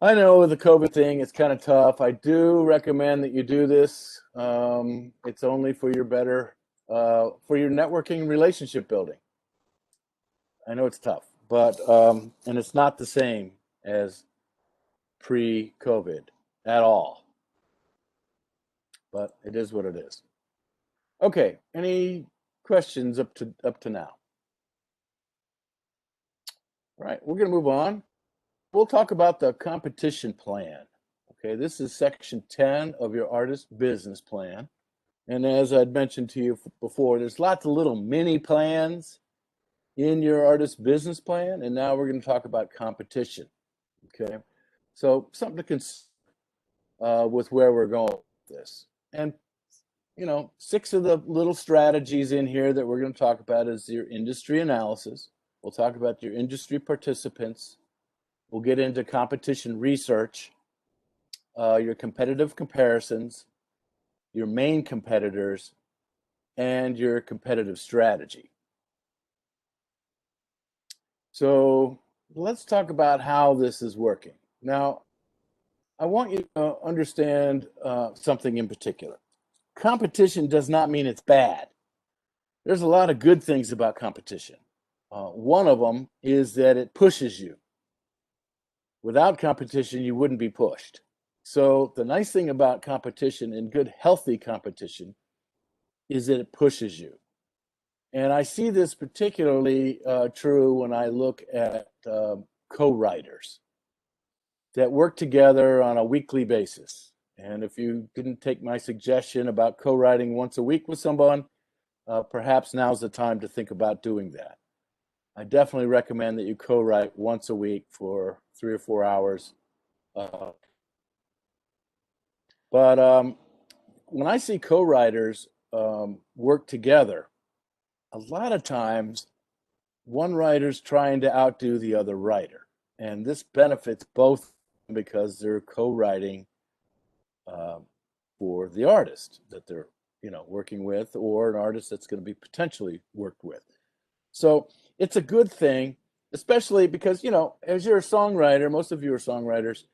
I know with the COVID thing, it's kind of tough. I do recommend that you do this. It's only for your better, for your networking and relationship building. I know it's tough, but and it's not the same as pre-COVID at all. But it is what it is. Okay, any questions up to now? All right, we're going to move on. We'll talk about the competition plan. Okay, this is section 10 of your artist business plan. And as I'd mentioned to you before, there's lots of little mini plans in your artist business plan. And now we're going to talk about competition. Okay, so something to consider with where we're going with this. And, you know, 6 of the little strategies in here that we're going to talk about is your industry analysis. We'll talk about your industry participants. We'll get into competition research, your competitive comparisons, your main competitors, and your competitive strategy. So let's talk about how this is working. Now, I want you to understand something in particular. Competition does not mean it's bad. There's a lot of good things about competition. One of them is that it pushes you. Without competition, you wouldn't be pushed. So the nice thing about competition and good, healthy competition is that it pushes you. And I see this particularly true when I look at co-writers that work together on a weekly basis. And if you didn't take my suggestion about co-writing once a week with someone, perhaps now's the time to think about doing that. I definitely recommend that you co-write once a week for 3 or 4 hours. But when I see co-writers work together, a lot of times one writer's trying to outdo the other writer. And this benefits both because they're co-writing for the artist that they're working with, or an artist that's going to be potentially worked with. So it's a good thing, especially because, as you're a songwriter, most of you are songwriters,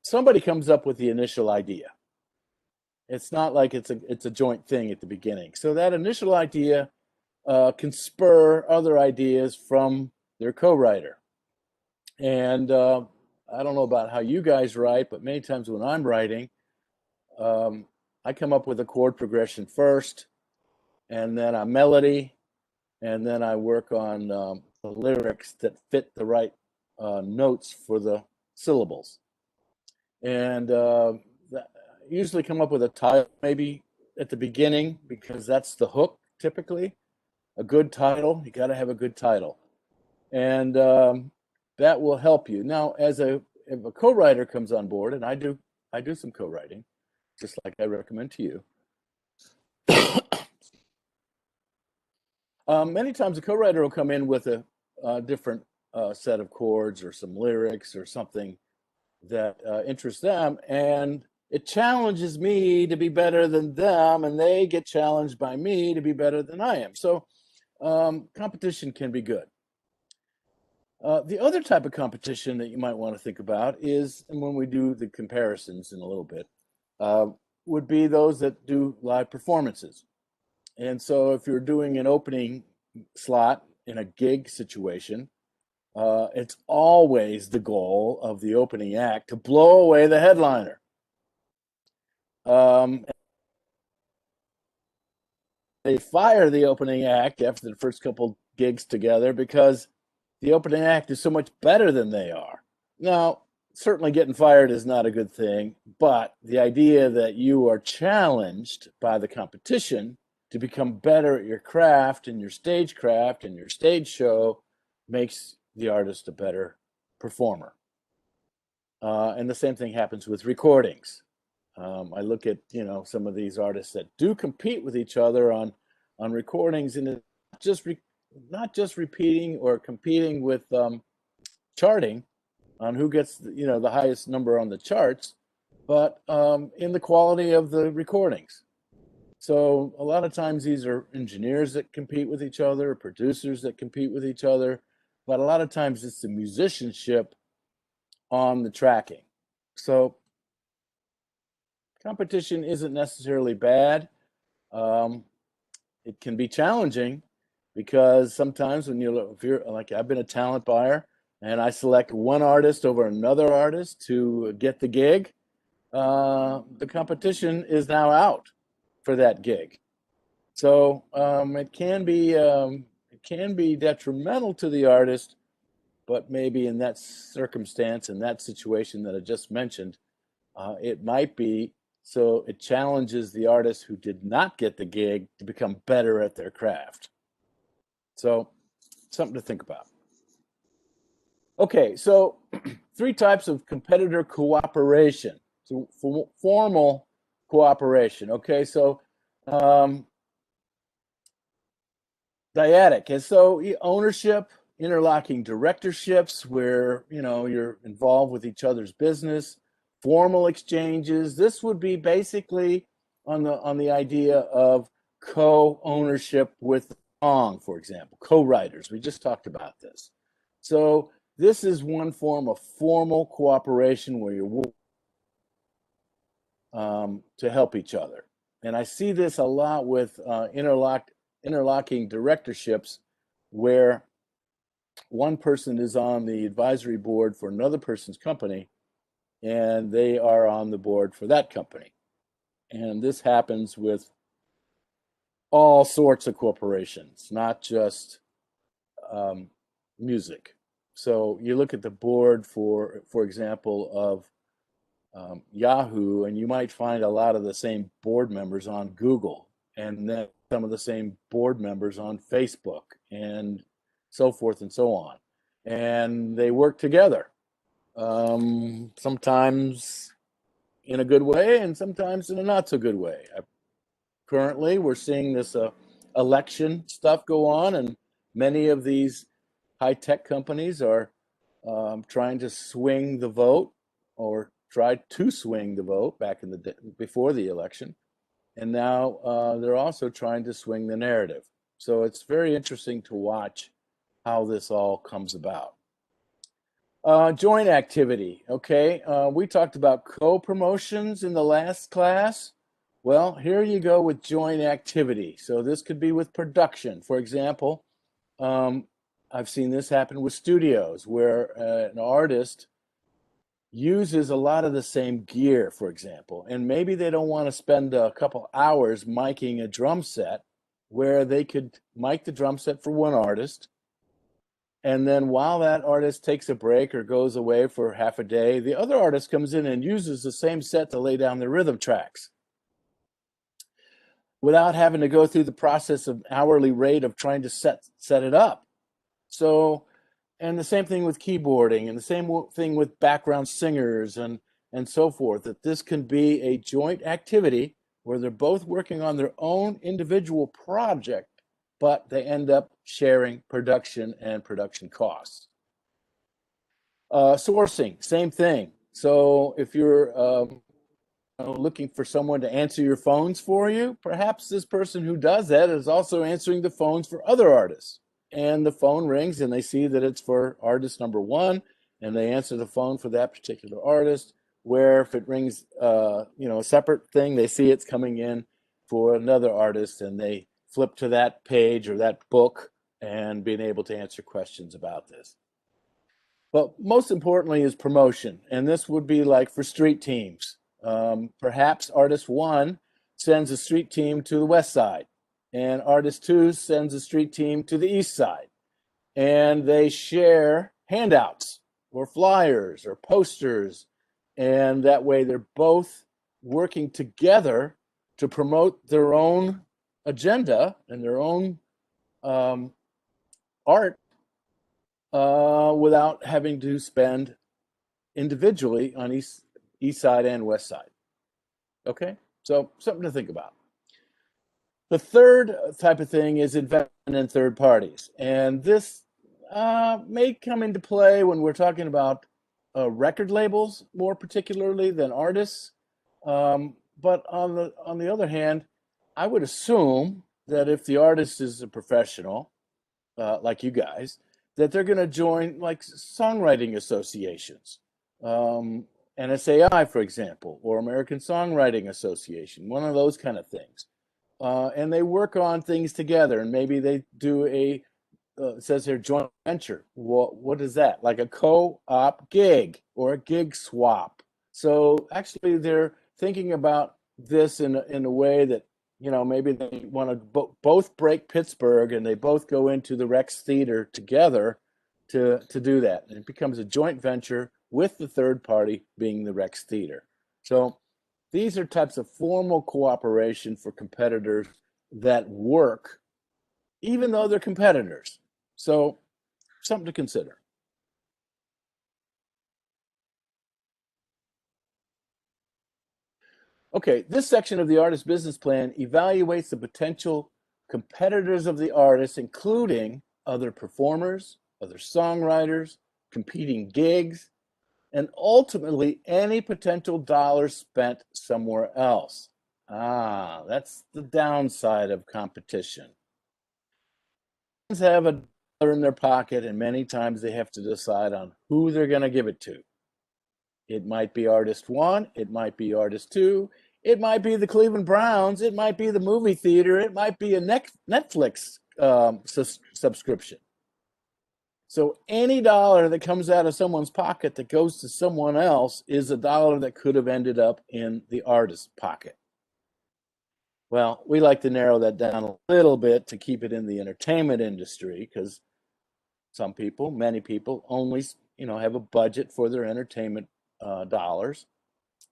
somebody comes up with the initial idea. It's not like it's a joint thing at the beginning. So that initial idea can spur other ideas from their co-writer. And I don't know about how you guys write, but many times when I'm writing, I come up with a chord progression first, and then a melody, and then I work on the lyrics that fit the right notes for the syllables. And usually come up with a title maybe at the beginning, because that's the hook typically. A good title, you got to have a good title. And that will help you. Now, if a co-writer comes on board, and I do some co-writing, just like I recommend to you. Many times a co-writer will come in with a different set of chords or some lyrics or something that interests them, and it challenges me to be better than them, and they get challenged by me to be better than I am. So competition can be good. The other type of competition that you might want to think about is, and when we do the comparisons in a little bit, would be those that do live performances. And so if you're doing an opening slot in a gig situation, it's always the goal of the opening act to blow away the headliner. They fire the opening act after the first couple gigs together because the opening act is so much better than they are. Now, certainly getting fired is not a good thing, but the idea that you are challenged by the competition to become better at your craft and your stage show makes the artist a better performer. And the same thing happens with recordings. I look at some of these artists that do compete with each other on recordings, and it's not just repeating or competing with charting on who gets the highest number on the charts, but in the quality of the recordings. So a lot of times these are engineers that compete with each other, producers that compete with each other, but a lot of times it's the musicianship on the tracking. So competition isn't necessarily bad. It can be challenging because sometimes when if you're like, I've been a talent buyer and I select one artist over another artist to get the gig, the competition is now out for that gig. So it can be detrimental to the artist, but maybe in that circumstance, in that situation that I just mentioned, it might be so it challenges the artist who did not get the gig to become better at their craft. So something to think about. Okay, so 3 types of competitor cooperation. So formal cooperation. Okay, so dyadic. And so ownership, interlocking directorships where, you're involved with each other's business, formal exchanges. This would be basically on the idea of co-ownership with the song, for example, co-writers. We just talked about this. So this is one form of formal cooperation where you're to help each other. And I see this a lot with interlocking directorships where one person is on the advisory board for another person's company and they are on the board for that company. And this happens with all sorts of corporations, not just music. So you look at the board for example, of Yahoo, and you might find a lot of the same board members on Google, and then some of the same board members on Facebook, and so forth and so on. And they work together, sometimes in a good way and sometimes in a not so good way. Currently, we're seeing this election stuff go on, and many of these high-tech companies are trying to swing the vote, or tried to swing the vote back in the day, before the election, and now they're also trying to swing the narrative. So it's very interesting to watch how this all comes about. Joint activity. Okay, we talked about co-promotions in the last class. Well, here you go with joint activity. So this could be with production. For example, I've seen this happen with studios where an artist uses a lot of the same gear, for example, and maybe they don't want to spend a couple hours miking a drum set, where they could mic the drum set for one artist, and then while that artist takes a break or goes away for half a day, the other artist comes in and uses the same set to lay down the rhythm tracks without having to go through the process of hourly rate of trying to set it up. So, and the same thing with keyboarding, and the same thing with background singers and so forth, that this can be a joint activity where they're both working on their own individual project, but they end up sharing production and production costs. Sourcing, same thing. So if you're looking for someone to answer your phones for you, perhaps this person who does that is also answering the phones for other artists. And the phone rings and they see that it's for artist number one, and they answer the phone for that particular artist. Where if it rings, a separate thing, they see it's coming in for another artist, and they flip to that page or that book and being able to answer questions about this. But most importantly is promotion. And this would be like for street teams. Perhaps artist one sends a street team to the west side, and artist two sends a street team to the east side. And they share handouts or flyers or posters. And that way they're both working together to promote their own agenda and their own art without having to spend individually on east side and west side. Okay, so something to think about. The third type of thing is investment in third parties, and this may come into play when we're talking about record labels more particularly than artists. But on the other hand, I would assume that if the artist is a professional, like you guys, that they're going to join like songwriting associations, NSAI, for example, or American Songwriting Association, one of those kind of things. And they work on things together, and maybe they do it says here joint venture. What is that? Like a co-op gig or a gig swap. So actually, they're thinking about this in a way that, maybe they want to both break Pittsburgh and they both go into the Rex Theater together to do that. And it becomes a joint venture with the third party being the Rex Theater. So these are types of formal cooperation for competitors that work, even though they're competitors. So something to consider. Okay, this section of the artist business plan evaluates the potential competitors of the artist, including other performers, other songwriters, competing gigs, and ultimately any potential dollars spent somewhere else. That's the downside of competition. Have a dollar in their pocket, and many times they have to decide on who they're going to give it to. It might be artist one, it might be artist two, it might be the Cleveland Browns, it might be the movie theater, it might be a Netflix subscription. So any dollar that comes out of someone's pocket that goes to someone else is a dollar that could have ended up in the artist's pocket. Well, we like to narrow that down a little bit to keep it in the entertainment industry, because some people, many people, only have a budget for their entertainment dollars,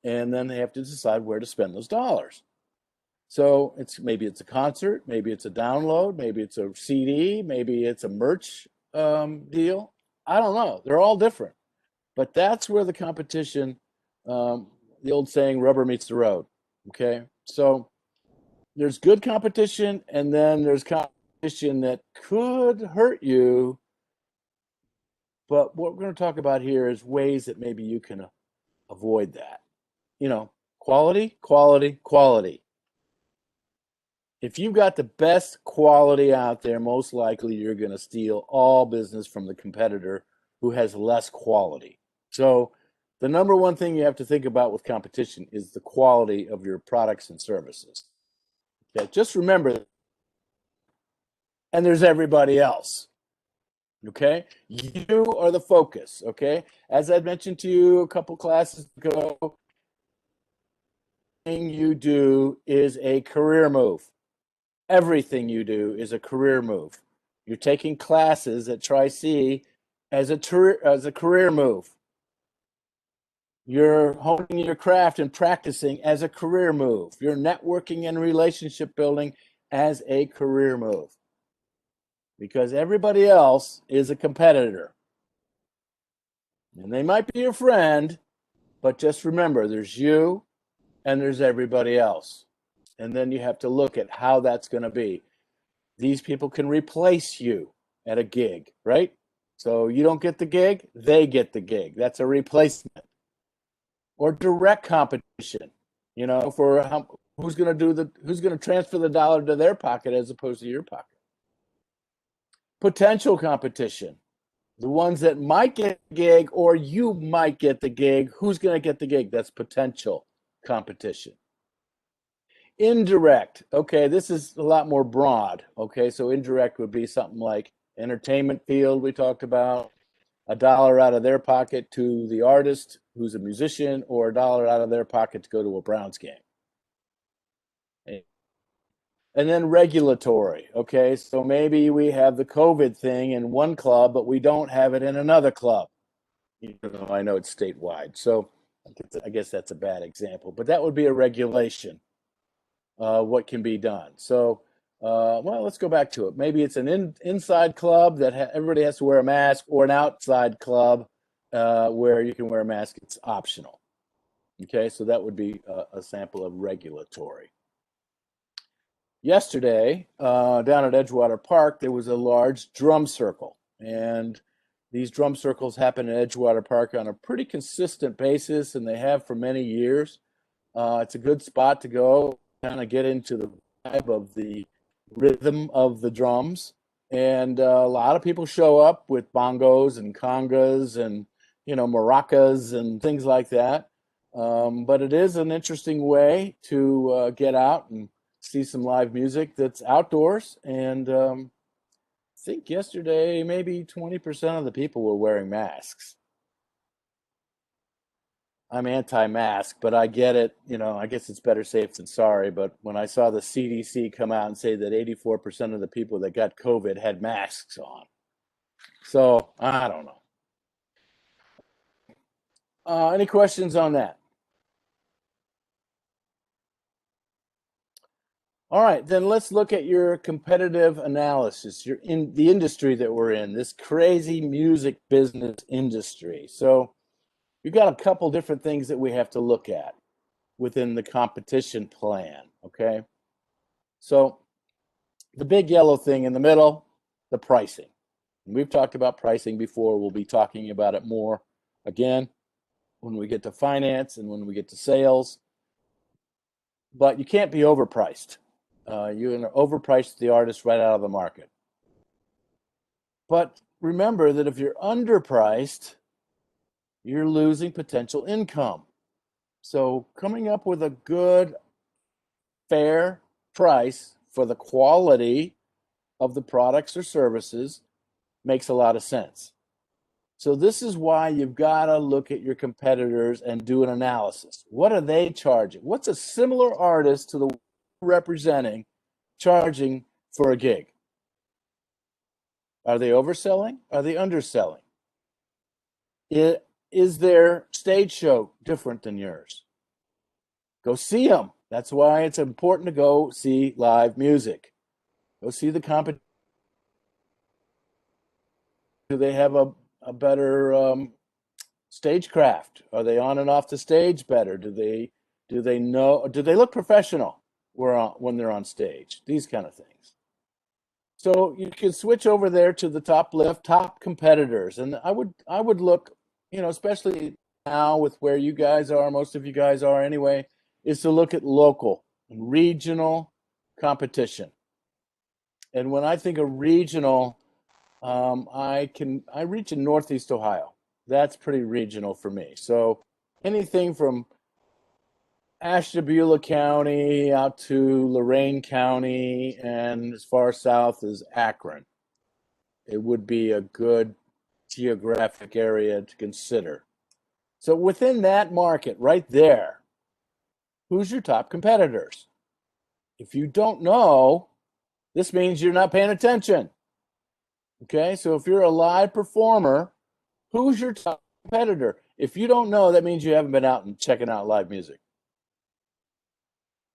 and then they have to decide where to spend those dollars. So maybe it's a concert, maybe it's a download, maybe it's a CD, maybe it's a merch deal. I don't know. They're all different, but that's where the competition, the old saying, rubber meets the road. Okay, so there's good competition, and then there's competition that could hurt you. But what we're going to talk about here is ways that maybe you can avoid that. Quality, quality, quality. If you've got the best quality out there, most likely you're going to steal all business from the competitor who has less quality. So the number one thing you have to think about with competition is the quality of your products and services. Okay, just remember, and there's everybody else. Okay, you are the focus. Okay, as I mentioned to you a couple classes ago, everything you do is a career move. Everything you do is a career move. You're taking classes at Tri-C as a career move. You're honing your craft and practicing as a career move. You're networking and relationship building as a career move. Because everybody else is a competitor. And they might be your friend, but just remember, there's you and there's everybody else. And then you have to look at how that's going to be. These people can replace you at a gig, right? So you don't get the gig, they get the gig. That's a replacement. Or direct competition, for who's going to transfer the dollar to their pocket as opposed to your pocket. Potential competition. The ones that might get the gig, or you might get the gig. Who's going to get the gig? That's potential competition. Indirect. Okay, this is a lot more broad. Okay, so indirect would be something like entertainment field we talked about, a dollar out of their pocket to the artist who's a musician, or a dollar out of their pocket to go to a Browns game. And then regulatory. Okay, so maybe we have the COVID thing in one club, but we don't have it in another club. I know it's statewide, so I guess that's a bad example, but that would be a regulation. What can be done. So, well, let's go back to it. Maybe it's an inside club that everybody has to wear a mask, or an outside club where you can wear a mask. It's optional. Okay, so that would be a sample of regulatory. Yesterday, down at Edgewater Park, there was a large drum circle. And these drum circles happen at Edgewater Park on a pretty consistent basis, and they have for many years. It's a good spot to go, kind of get into the vibe of the rhythm of the drums. And a lot of people show up with bongos and congas and, maracas and things like that. But it is an interesting way to get out and see some live music that's outdoors. And I think yesterday maybe 20% of the people were wearing masks. I'm anti-mask, but I get it. I guess it's better safe than sorry. But when I saw the CDC come out and say that 84% of the people that got COVID had masks on, so I don't know. Any questions on that? All right, then let's look at your competitive analysis. You're in the industry that we're in, this crazy music business industry. So you've got a couple different things that we have to look at within the competition plan, okay? So the big yellow thing in the middle, the pricing. We've talked about pricing before. We'll be talking about it more again when we get to finance and when we get to sales. But you can't be overpriced. You're going to overprice the artist right out of the market. But remember that if you're underpriced, you're losing potential income. So coming up with a good, fair price for the quality of the products or services makes a lot of sense. So this is why you've got to look at your competitors and do an analysis. What are they charging? What's a similar artist to the one representing charging for a gig? Are they overselling? Are they underselling? Is their stage show different than yours? Go see them. That's why it's important to go see live music. Go see the competition. Do they have a better stagecraft? Are they on and off the stage better? Do they look professional when they're on stage? These kind of things. So you can switch over there to the top competitors, and I would look, especially now with where you guys are, most of you guys are anyway, is to look at local and regional competition. And when I think of regional, I reach in Northeast Ohio. That's pretty regional for me. So anything from Ashtabula County out to Lorain County and as far south as Akron, it would be a good geographic area to consider. So within that market right there, who's your top competitors? If you don't know, this means you're not paying attention. Okay, so if you're a live performer, who's your top competitor? If you don't know, that means you haven't been out and checking out live music.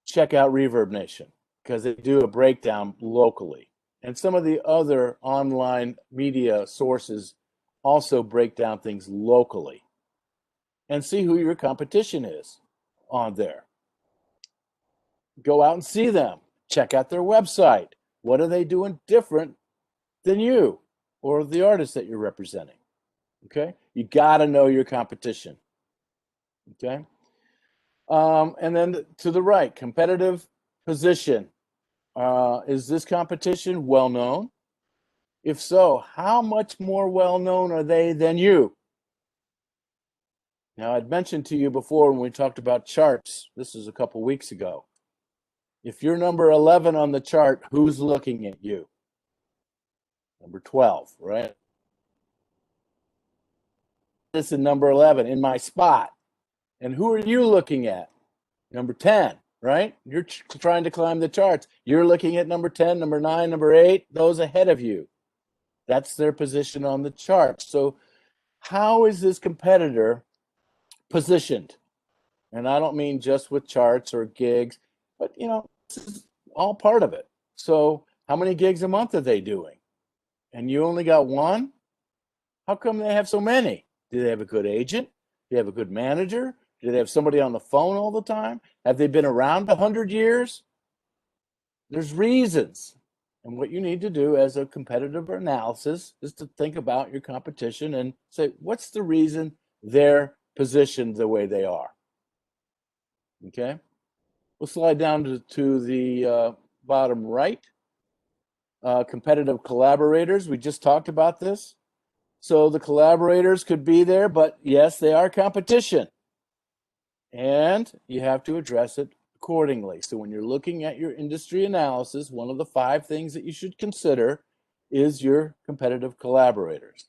Check out Reverb Nation because they do a breakdown locally. And some of the other online media sources also break down things locally. And see who your competition is on there. Go out and see them. Check out their website. What are they doing different than you or the artist that you're representing? Okay? You got to know your competition. Okay? And then to the right, competitive position. Is this competition well known? If so, how much more well known are they than you? Now, I'd mentioned to you before when we talked about charts, this is a couple weeks ago. If you're number 11 on the chart, who's looking at you? Number 12, right? This is number 11 in my spot. And who are you looking at? Number 10, right? You're trying to climb the charts. You're looking at number 10, number 9, number 8, those ahead of you. That's their position on the chart. So how is this competitor positioned? And I don't mean just with charts or gigs, but this is all part of it. So how many gigs a month are they doing? And you only got one? How come they have so many? Do they have a good agent? Do they have a good manager? Do they have somebody on the phone all the time? Have they been around 100 years? There's reasons. And what you need to do as a competitive analysis is to think about your competition and say, what's the reason they're positioned the way they are? Okay? We'll slide down to the bottom right. Competitive collaborators. We just talked about this. So the collaborators could be there, but yes, they are competition. And you have to address it accordingly. So when you're looking at your industry analysis, one of the 5 things that you should consider is your competitive collaborators.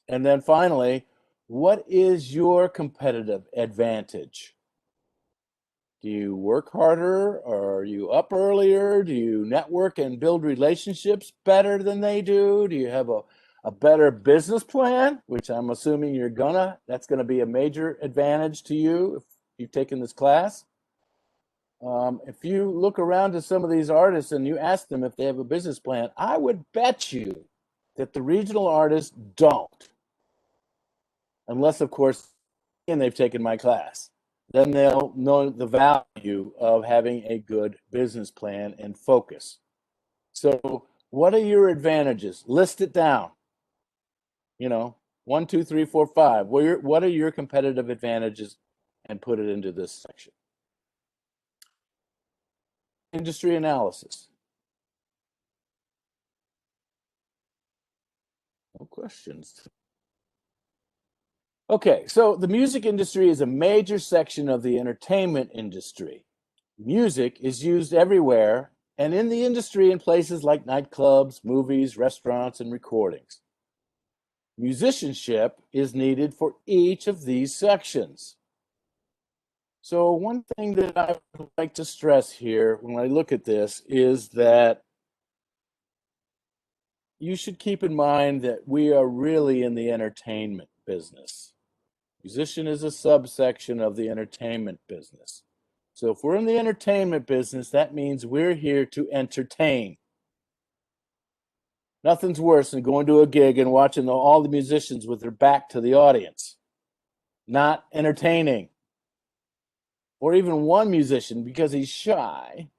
And then finally, what is your competitive advantage? Do you work harder? Or are you up earlier? Do you network and build relationships better than they do? Do you have a better business plan, which I'm assuming that's gonna be a major advantage to you if you've taken this class. If you look around to some of these artists and you ask them if they have a business plan, I would bet you that the regional artists don't, unless, of course, and they've taken my class. Then they'll know the value of having a good business plan and focus. So, what are your advantages? List it down. 1, 2, 3, 4, 5. What are your competitive advantages? And put it into this section. Industry analysis. No questions. Okay, so the music industry is a major section of the entertainment industry. Music is used everywhere and in the industry in places like nightclubs, movies, restaurants, and recordings. Musicianship is needed for each of these sections. So one thing that I would like to stress here when I look at this is that you should keep in mind that we are really in the entertainment business. Musician is a subsection of the entertainment business. So if we're in the entertainment business, that means we're here to entertain. Nothing's worse than going to a gig and watching all the musicians with their back to the audience, not entertaining. Or even one musician because he's shy.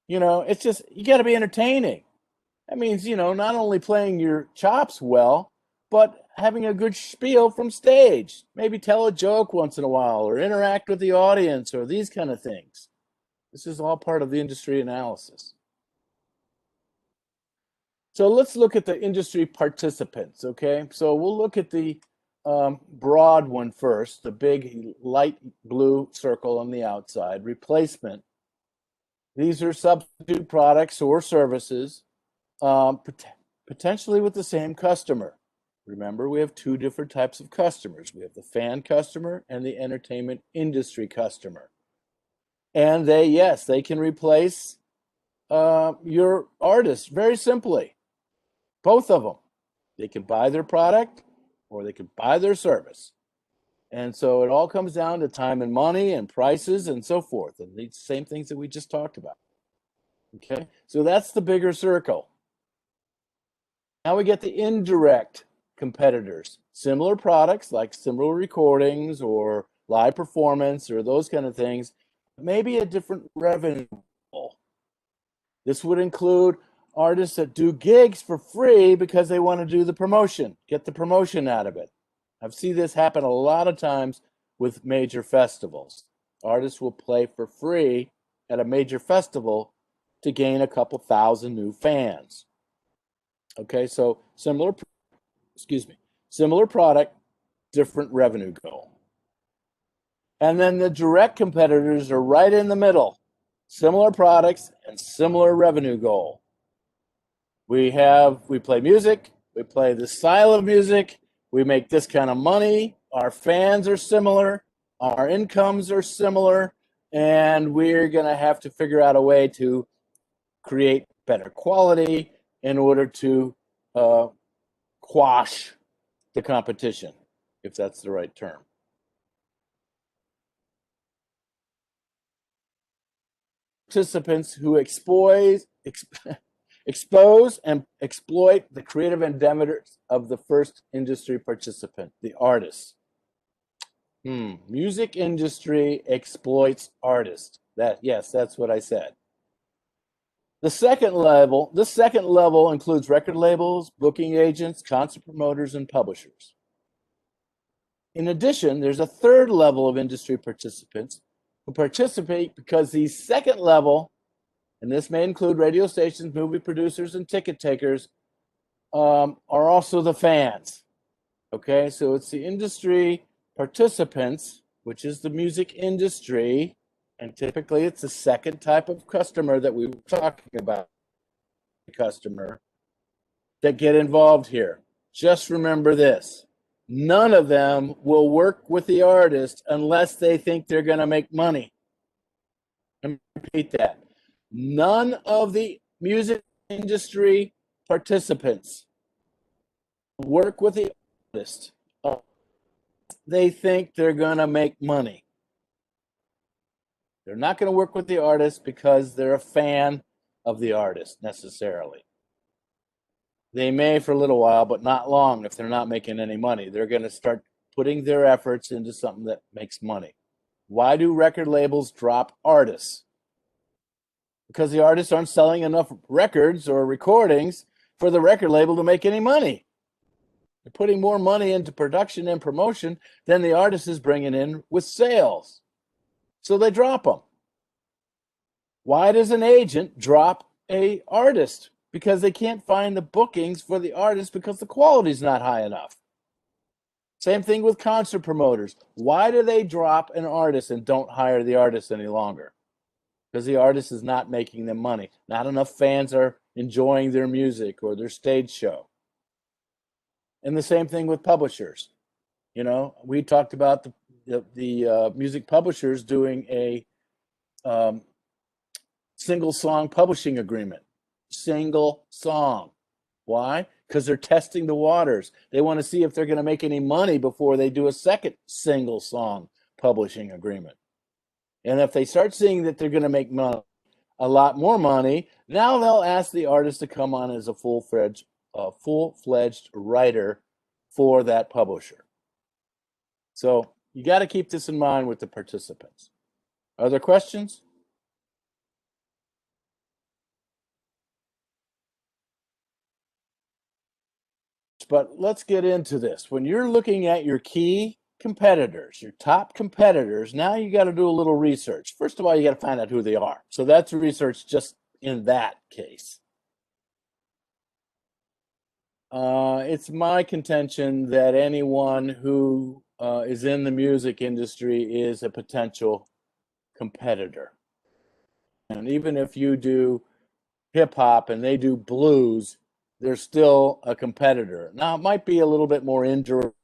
It's just, you got to be entertaining. That means, not only playing your chops well, but having a good spiel from stage. Maybe tell a joke once in a while or interact with the audience or these kind of things. This is all part of the industry analysis. So let's look at the industry participants, okay? So we'll look at the broad one first, the big light blue circle on the outside, replacement. These are substitute products or services, potentially with the same customer. Remember, we have 2 different types of customers. We have the fan customer and the entertainment industry customer. And they can replace your artist very simply. Both of them. They can buy their product or they can buy their service. And so it all comes down to time and money and prices and so forth. And these same things that we just talked about. Okay, so that's the bigger circle. Now we get the indirect competitors. Similar products like similar recordings or live performance or those kind of things, maybe a different revenue goal. This would include artists that do gigs for free because they want to do the promotion, get the promotion out of it. I've seen this happen a lot of times with major festivals. Artists will play for free at a major festival to gain a couple thousand new fans. Okay, so similar product, different revenue goal. And then the direct competitors are right in the middle. Similar products and similar revenue goal. We play music, we play this style of music, we make this kind of money, our fans are similar, our incomes are similar, and we're going to have to figure out a way to create better quality in order to quash the competition, if that's the right term. Participants who expose and exploit the creative endeavors of the first industry participant, the artists. Music industry exploits artists. That's what I said. This second level includes record labels, booking agents, concert promoters, and publishers. In addition, there's a third level of industry participants who participate because the second level, and this may include radio stations, movie producers, and ticket takers, are also the fans. Okay, so it's the industry participants, which is the music industry, and typically it's the second type of customer that we were talking about, customer, that get involved here. Just remember this. None of them will work with the artist unless they think they're going to make money. Let me repeat that. None of the music industry participants work with the artist. They think they're going to make money. They're not going to work with the artist because they're a fan of the artist necessarily. They may for a little while, but not long if they're not making any money. They're going to start putting their efforts into something that makes money. Why do record labels drop artists? Because the artists aren't selling enough records or recordings for the record label to make any money. They're putting more money into production and promotion than the artist is bringing in with sales. So they drop them. Why does an agent drop an artist? Because they can't find the bookings for the artist because the quality's not high enough. Same thing with concert promoters. Why do they drop an artist and don't hire the artist any longer? Because the artist is not making them money. Not enough fans are enjoying their music or their stage show. And the same thing with publishers. You know, we talked about the music publishers doing a single song publishing agreement. Single song. Why? Because they're testing the waters. They want to see if they're going to make any money before they do a second single song publishing agreement. And if they start seeing that they're going to make a lot more money, now they'll ask the artist to come on as a full-fledged writer for that publisher. So you got to keep this in mind with the participants. Are there questions? But let's get into this. When you're looking at your key competitors, your top competitors, now you got to do a little research. First of all, you got to find out who they are. So that's research just in that case. It's my contention that anyone who is in the music industry is a potential competitor. And even if you do hip hop and they do blues, they're still a competitor. Now, it might be a little bit more indirect.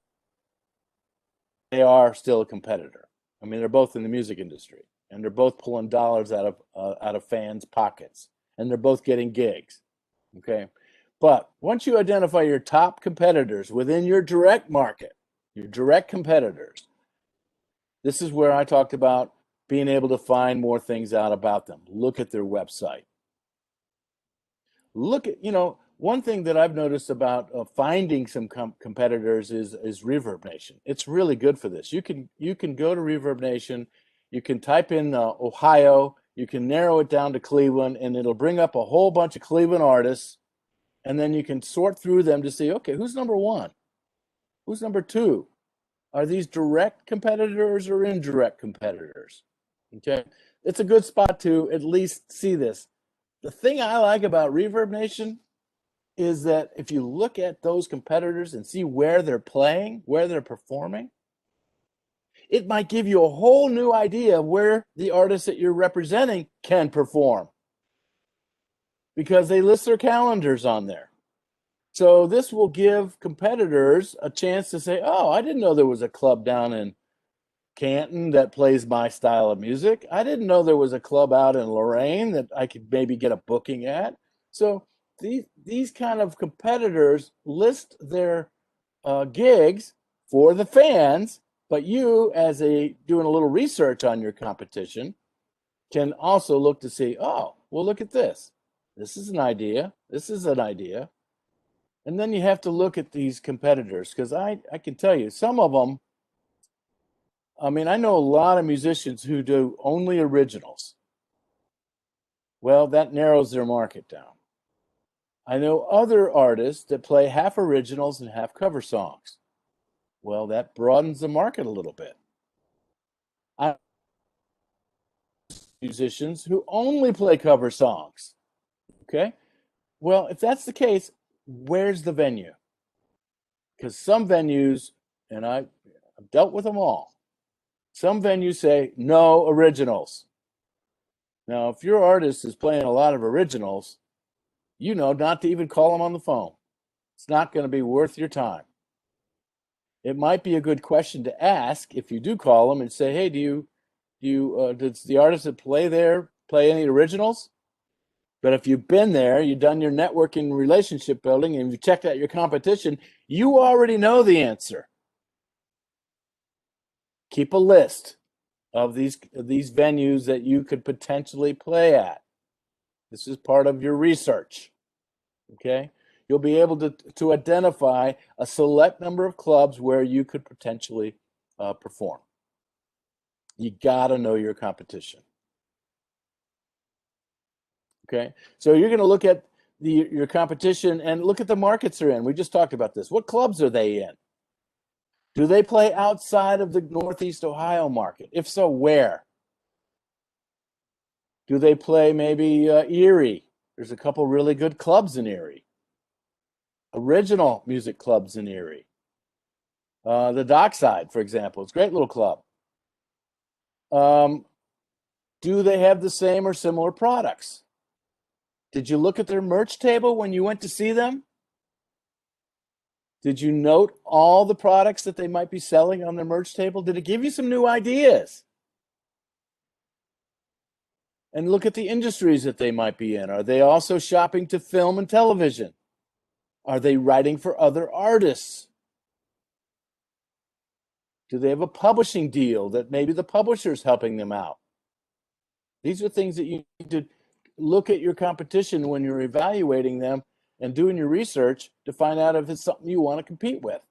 They are still a competitor. I mean, they're both in the music industry, and they're both pulling dollars out of fans' pockets, and they're both getting gigs. Okay, but once you identify your top competitors within your direct market, your direct competitors, this is where I talked about being able to find more things out about them. Look at their website. Look at, one thing that I've noticed about finding some competitors is Reverb Nation. It's really good for this. You can go to Reverb Nation, you can type in Ohio, you can narrow it down to Cleveland, and it'll bring up a whole bunch of Cleveland artists, and then you can sort through them to see, okay, who's number one? Who's number two? Are these direct competitors or indirect competitors? Okay, it's a good spot to at least see this. The thing I like about Reverb Nation is that if you look at those competitors and see where they're playing, where they're performing, it might give you a whole new idea of where the artists that you're representing can perform because they list their calendars on there. So this will give competitors a chance to say, oh, I didn't know there was a club down in Canton that plays my style of music. I didn't know there was a club out in Lorraine that I could maybe get a booking at. So these kind of competitors list their gigs for the fans, but you, as doing a little research on your competition, can also look to see, oh, well, look at this. This is an idea. This is an idea. And then you have to look at these competitors because I can tell you some of them. I mean, I know a lot of musicians who do only originals. Well, that narrows their market down. I know other artists that play half originals and half cover songs. Well, that broadens the market a little bit. I know musicians who only play cover songs. Okay. Well, if that's the case, where's the venue? Because some venues, and I've dealt with them all, some venues say no originals. Now, if your artist is playing a lot of originals, you know not to even call them on the phone. It's not going to be worth your time. It might be a good question to ask if you do call them and say, "Hey, does the artist that play there play any originals?" But if you've been there, you've done your networking relationship building, and you checked out your competition, you already know the answer. Keep a list of these venues that you could potentially play at. This is part of your research. Okay? You'll be able to identify a select number of clubs where you could potentially perform. You got to know your competition. Okay? So you're going to look at your competition and look at the markets they're in. We just talked about this. What clubs are they in? Do they play outside of the Northeast Ohio market? If so, where? Do they play maybe Erie? There's a couple really good clubs in Erie. Original music clubs in Erie. The Dockside, for example, it's a great little club. Do they have the same or similar products? Did you look at their merch table when you went to see them? Did you note all the products that they might be selling on their merch table? Did it give you some new ideas? And look at the industries that they might be in. Are they also shopping to film and television? Are they writing for other artists? Do they have a publishing deal that maybe the publisher's helping them out? These are things that you need to look at your competition when you're evaluating them and doing your research to find out if it's something you want to compete with.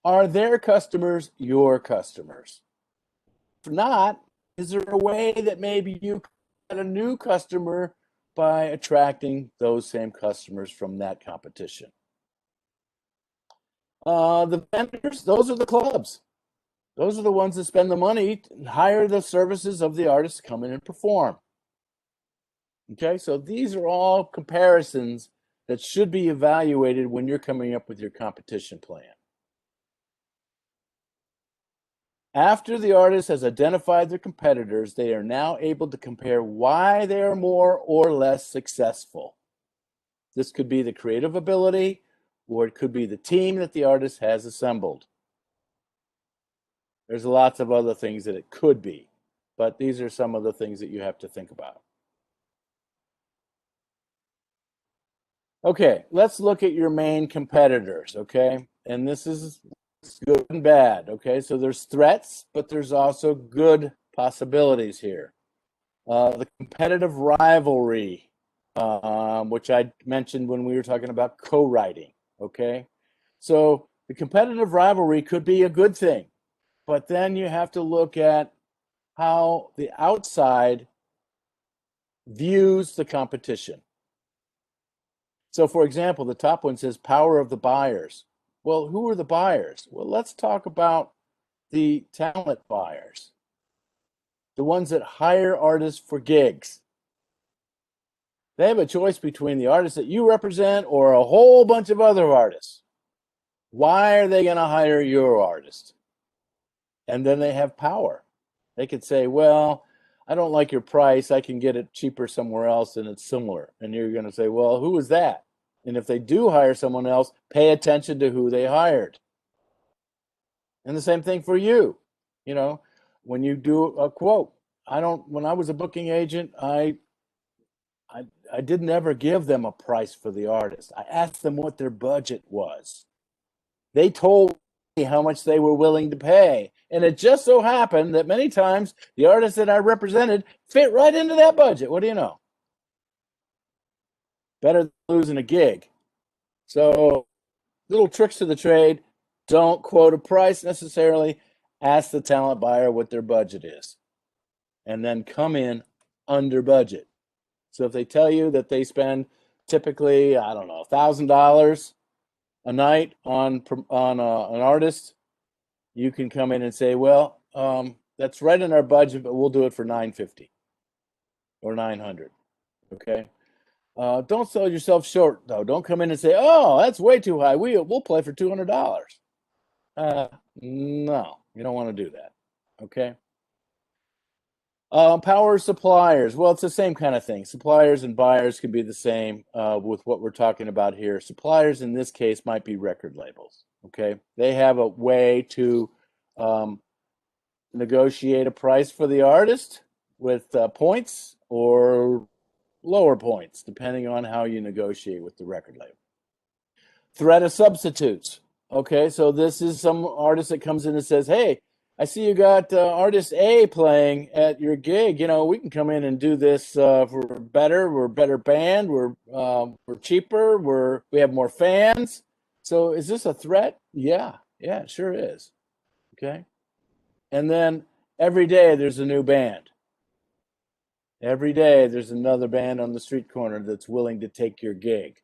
Are their customers your customers? If not, is there a way that maybe you get a new customer by attracting those same customers from that competition? The vendors, those are the clubs. Those are the ones that spend the money to hire the services of the artists to come in and perform. Okay, so these are all comparisons that should be evaluated when you're coming up with your competition plan. After the artist has identified their competitors, they are now able to compare why they are more or less successful. This could be the creative ability, or it could be the team that the artist has assembled. There's lots of other things that it could be, but these are some of the things that you have to think about. Okay, let's look at your main competitors, okay? And this is good and bad, okay? So there's threats, but there's also good possibilities here. The competitive rivalry, which I mentioned when we were talking about co-writing, okay? So the competitive rivalry could be a good thing, but then you have to look at how the outside views the competition. So, for example, the top one says power of the buyers. Well, who are the buyers? Well, let's talk about the talent buyers, the ones that hire artists for gigs. They have a choice between the artists that you represent or a whole bunch of other artists. Why are they going to hire your artist? And then they have power. They could say, well, I don't like your price. I can get it cheaper somewhere else and it's similar. And you're going to say, well, who is that? And if they do hire someone else, pay attention to who they hired. And the same thing for you. You know, when you do a quote, when I was a booking agent, I didn't ever give them a price for the artist. I asked them what their budget was. They told me how much they were willing to pay. And it just so happened that many times the artists that I represented fit right into that budget. What do you know? Better than losing a gig. So, little tricks to the trade. Don't quote a price necessarily. Ask the talent buyer what their budget is. And then come in under budget. So if they tell you that they spend typically, I don't know, $1,000 a night on an artist, you can come in and say, well, that's right in our budget, but we'll do it for $950 or $900. Okay. Don't sell yourself short, though. Don't come in and say, "Oh, that's way too high. We'll play for $200." No, you don't want to do that. Okay. Power suppliers. Well, it's the same kind of thing. Suppliers and buyers can be the same with what we're talking about here. Suppliers in this case might be record labels. Okay. They have a way to um, negotiate a price for the artist with points or lower points, depending on how you negotiate with the record label. Threat of substitutes. Okay, so this is some artist that comes in and says, "Hey, I see you got artist A playing at your gig. We can come in and do this for better. We're a better band. We're cheaper. We have more fans. So is this a threat? Yeah, it sure is. Okay, and then every day there's a new band. Every day there's another band on the street corner that's willing to take your gig.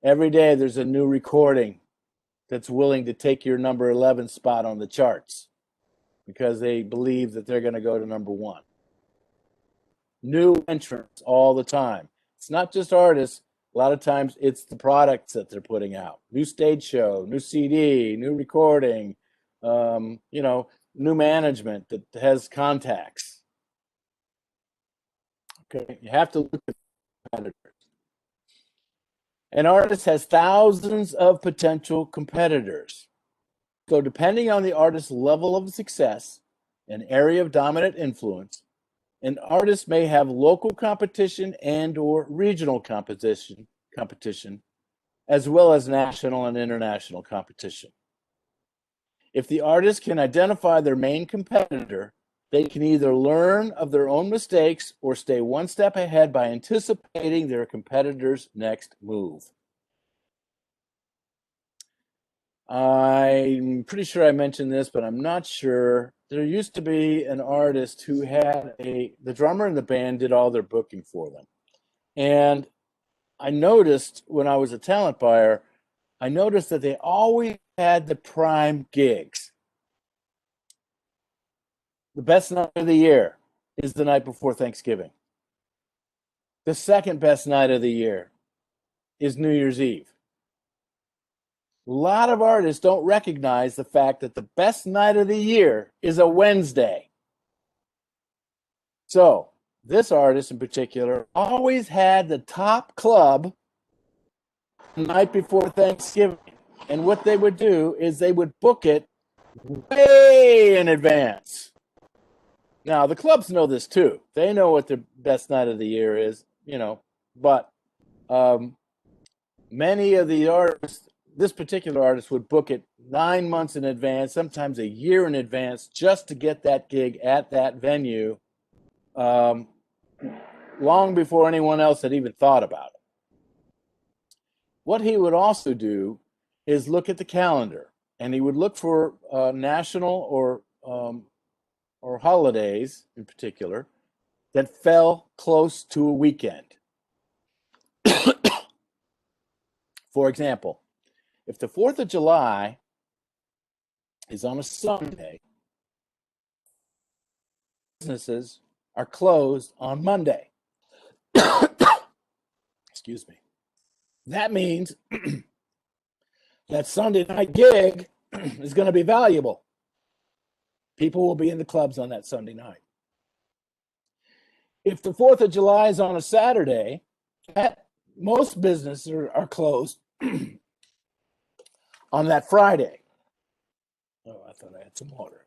Every day there's a new recording that's willing to take your number 11 spot on the charts because they believe that they're going to go to number one. New entrants all the time. It's not just artists. A lot of times it's the products that they're putting out. New stage show, new CD, new recording, new management that has contacts. Okay, you have to look at competitors. An artist has thousands of potential competitors. So depending on the artist's level of success and area of dominant influence, an artist may have local competition and or regional competition, as well as national and international competition. If the artist can identify their main competitor, they can either learn of their own mistakes or stay one step ahead by anticipating their competitor's next move. I'm pretty sure I mentioned this, but I'm not sure. There used to be an artist who had the drummer in the band did all their booking for them. And I noticed when I was a talent buyer, I noticed that they always had the prime gigs. The best night of the year is the night before Thanksgiving. The second best night of the year is New Year's Eve. A lot of artists don't recognize the fact that the best night of the year is a Wednesday. So this artist in particular always had the top club the night before Thanksgiving. And what they would do is they would book it way in advance. Now, the clubs know this too. They know what the best night of the year is, but many of the artists, this particular artist would book it 9 months in advance, sometimes a year in advance, just to get that gig at that venue long before anyone else had even thought about it. What he would also do is look at the calendar, and he would look for national or holidays in particular that fell close to a weekend. For example, if the 4th of July is on a Sunday, businesses are closed on Monday. Excuse me. That means that Sunday night gig is going to be valuable. People will be in the clubs on that Sunday night. If the 4th of July is on a Saturday, most businesses are closed on that Friday. Oh, I thought I had some water.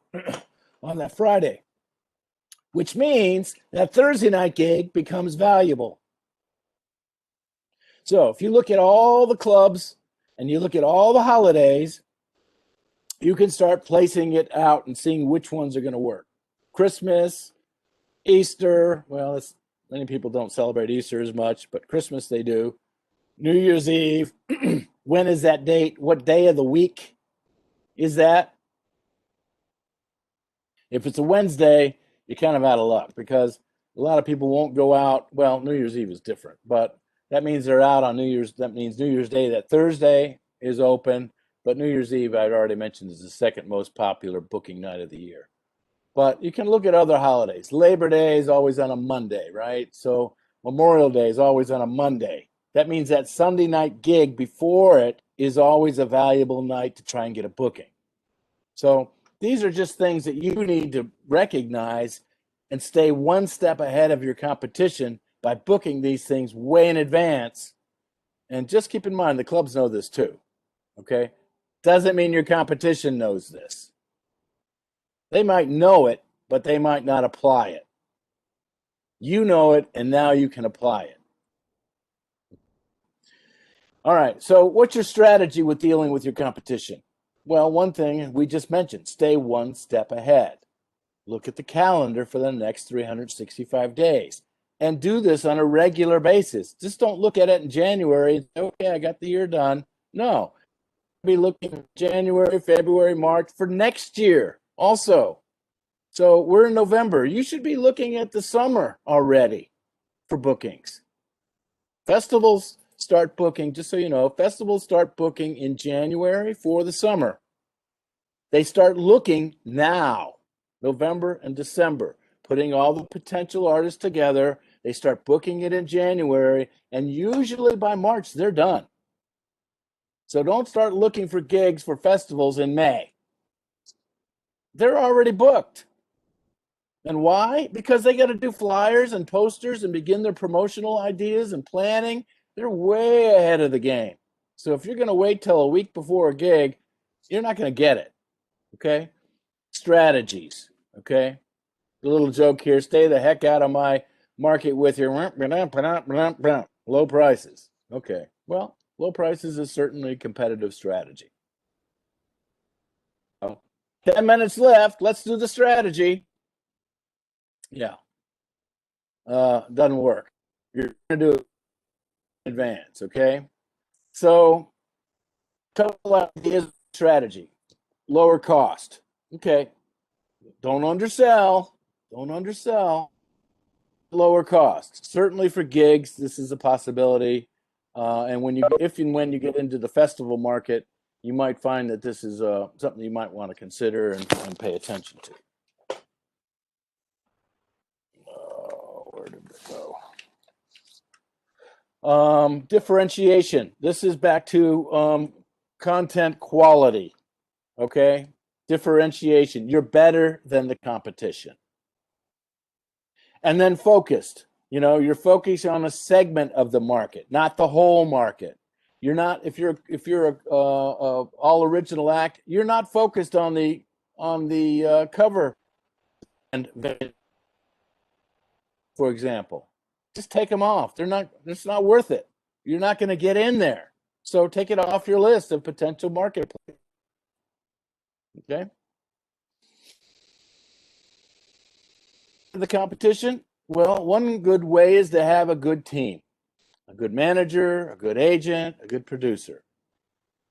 On that Friday, which means that Thursday night gig becomes valuable. So if you look at all the clubs and you look at all the holidays, you can start placing it out and seeing which ones are going to work. Christmas, Easter, well, many people don't celebrate Easter as much, but Christmas they do. New Year's Eve, when is that date? What day of the week is that? If it's a Wednesday, you're kind of out of luck because a lot of people won't go out. Well, New Year's Eve is different, but that means they're out on New Year's. That means New Year's Day, that Thursday is open, but New Year's Eve, I'd already mentioned, is the second most popular booking night of the year. But you can look at other holidays. Labor Day is always on a Monday, right? So Memorial Day is always on a Monday. That means that Sunday night gig before it is always a valuable night to try and get a booking. So these are just things that you need to recognize and stay one step ahead of your competition by booking these things way in advance. And just keep in mind, the clubs know this too, okay? Doesn't mean your competition knows this. They might know it, but they might not apply it. You know it, and now you can apply it. All right, so what's your strategy with dealing with your competition? Well, one thing we just mentioned, stay one step ahead. Look at the calendar for the next 365 days and do this on a regular basis. Just don't look at it in January and say, okay, I got the year done. No, be looking at January, February, March for next year also. So we're in November. You should be looking at the summer already for bookings. Festivals start booking, just so you know, festivals start booking in January for the summer. They start looking now, November and December, putting all the potential artists together. They start booking it in January, and usually by March, they're done. So don't start looking for gigs for festivals in May. They're already booked. And why? Because they got to do flyers and posters and begin their promotional ideas and planning. They're way ahead of the game. So if you're going to wait till a week before a gig, you're not going to get it. Okay? Strategies. Okay? The little joke here, stay the heck out of my market with your low prices. Okay. Well, low prices is certainly a competitive strategy. 10 minutes left. Let's do the strategy. Yeah. Doesn't work. You're going to do it in advance, okay? So, couple ideas, strategy. Lower cost. Okay. Don't undersell. Don't undersell. Lower cost. Certainly for gigs, this is a possibility. And when you, if and when you get into the festival market, you might find that this is something you might want to consider and pay attention to. Where did it go? Differentiation. This is back to content quality. Okay? Differentiation. You're better than the competition. And then focused. You know, you're focused on a segment of the market, not the whole market. You're not, if you're a all original act, you're not focused on the cover and, for example, just take them off. They're not. It's not worth it. You're not going to get in there. So take it off your list of potential marketplace. Okay. The competition. Well, one good way is to have a good team, a good manager, a good agent, a good producer.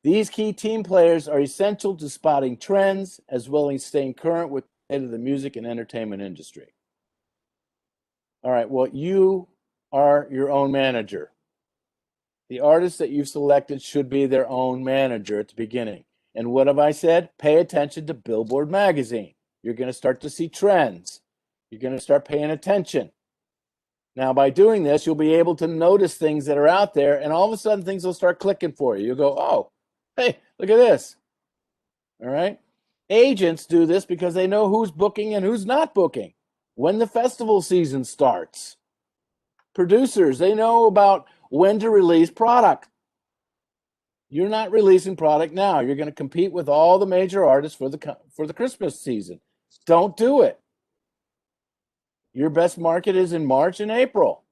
These key team players are essential to spotting trends as well as staying current with the state of the music and entertainment industry. All right, well, you are your own manager. The artists that you've selected should be their own manager at the beginning. And what have I said? Pay attention to Billboard magazine. You're going to start to see trends. You're going to start paying attention. Now, by doing this, you'll be able to notice things that are out there, and all of a sudden things will start clicking for you. You'll go, oh, hey, look at this. All right? Agents do this because they know who's booking and who's not booking when the festival season starts. Producers, they know about when to release product. You're not releasing product now. You're going to compete with all the major artists for the Christmas season. Don't do it. Your best market is in March and April.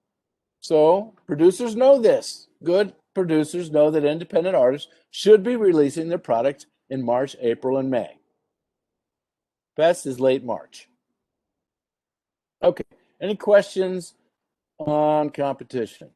So producers know this. Good producers know that independent artists should be releasing their products in March, April, and May. Best is late March. Okay. Any questions on competition?